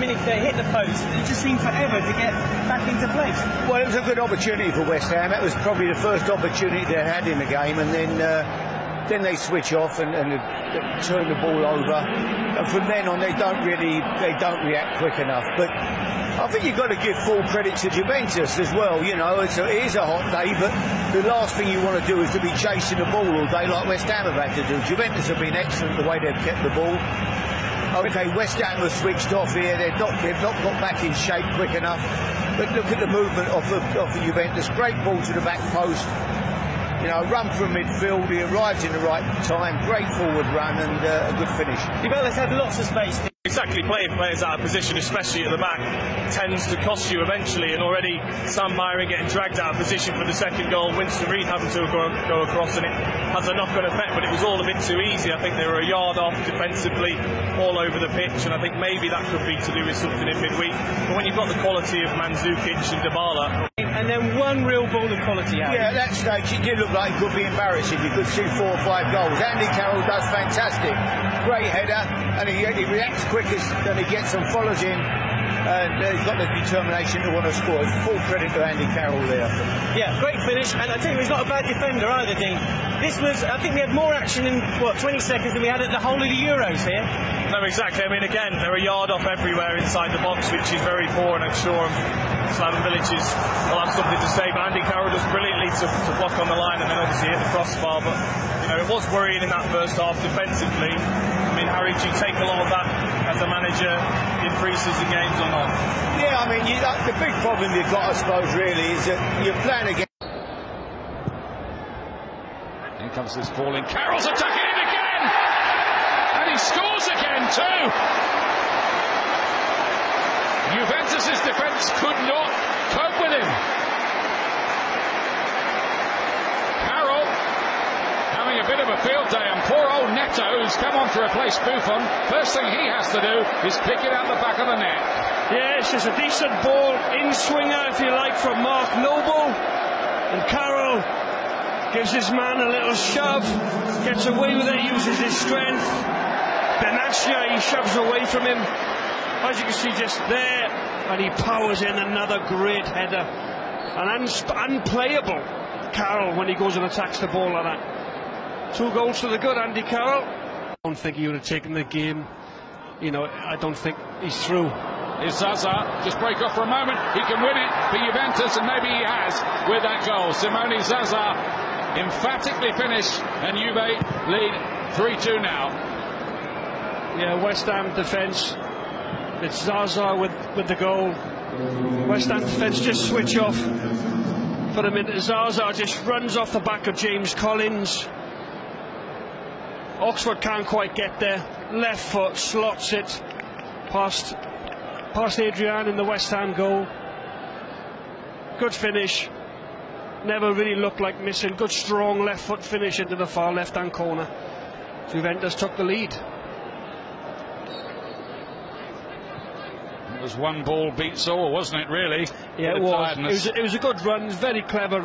minute they hit the post, it just seemed forever to get back into place. Well, it was a good opportunity for West Ham. That was probably the first opportunity they had in the game, and then they switch off and turn the ball over. And from then on, they don't react quick enough. But I think you've got to give full credit to Juventus as well. You know, it is a hot day, but the last thing you want to do is to be chasing the ball all day like West Ham have had to do. Juventus have been excellent the way they've kept the ball. Okay, West Ham have switched off here. They've not got back in shape quick enough. But look at the movement of the Juventus. Great ball to the back post. You know, run from midfield. He arrived in the right time. Great forward run and a good finish. Dybala's had lots of space. Exactly, playing players out of position, especially at the back, tends to cost you eventually. And already Sam Myron getting dragged out of position for the second goal. Winston Reid having to go across, and it has a knock-on effect. But it was all a bit too easy. I think they were a yard off defensively, all over the pitch, and I think maybe that could be to do with something in midweek. But when you've got the quality of Mandzukic and Dybala, and then one real ball of quality out. Yeah, at that stage it did look like it could be embarrassing. You could see 4 or 5 goals. Andy Carroll does fantastic. Great header, and he reacts quickest, and he gets and follows in. And he's got the determination to want to score. Full credit to Andy Carroll there. Yeah, great finish, and I think he's not a bad defender either, Dean. This was, I think we had more action in, 20 seconds than we had at the whole of the Euros here. No, exactly. I mean, again, they're a yard off everywhere inside the box, which is very poor, and I'm sure Slaven Bilic will have something to say. But Andy Carroll does brilliantly to block on the line and then obviously hit the crossbar. But, you know, it was worrying in that first half defensively. I mean, Harry, do you take a lot of that as a manager in pre-season games or not? Yeah, I mean, the big problem you've got, I suppose, really, is that you're playing against... Here comes this ball in. Carroll's attacking it again! And he scores again, too! Juventus' defence could not cope with him. Carroll having a bit of a field day, and poor old Neto, who's come on to replace Buffon, first thing he has to do is pick it out the back of the net. Yeah, it's just a decent ball, in-swinger, if you like, from Mark Noble. And Carroll gives his man a little shove, gets away with it, uses his strength. Benassia, he shoves away from him. As you can see, just there, and he powers in another great header. An unplayable Carroll when he goes and attacks the ball like that. 2 goals to the good, Andy Carroll. I don't think he would have taken the game. You know, I don't think he's through. Is Zaza just break off for a moment? He can win it for Juventus, and maybe he has with that goal. Simone Zaza emphatically finish, and Juve lead 3-2 now. Yeah, West Ham defence. It's Zaza with the goal. West Ham defence just switch off for a minute. Zaza just runs off the back of James Collins. Oxford can't quite get there. Left foot slots it past Adrian in the West Ham goal. Good finish. Never really looked like missing. Good strong left foot finish into the far left hand corner. Juventus took the lead. It was one ball beats all, wasn't it, really? Yeah, it was. It was a good run, very clever run.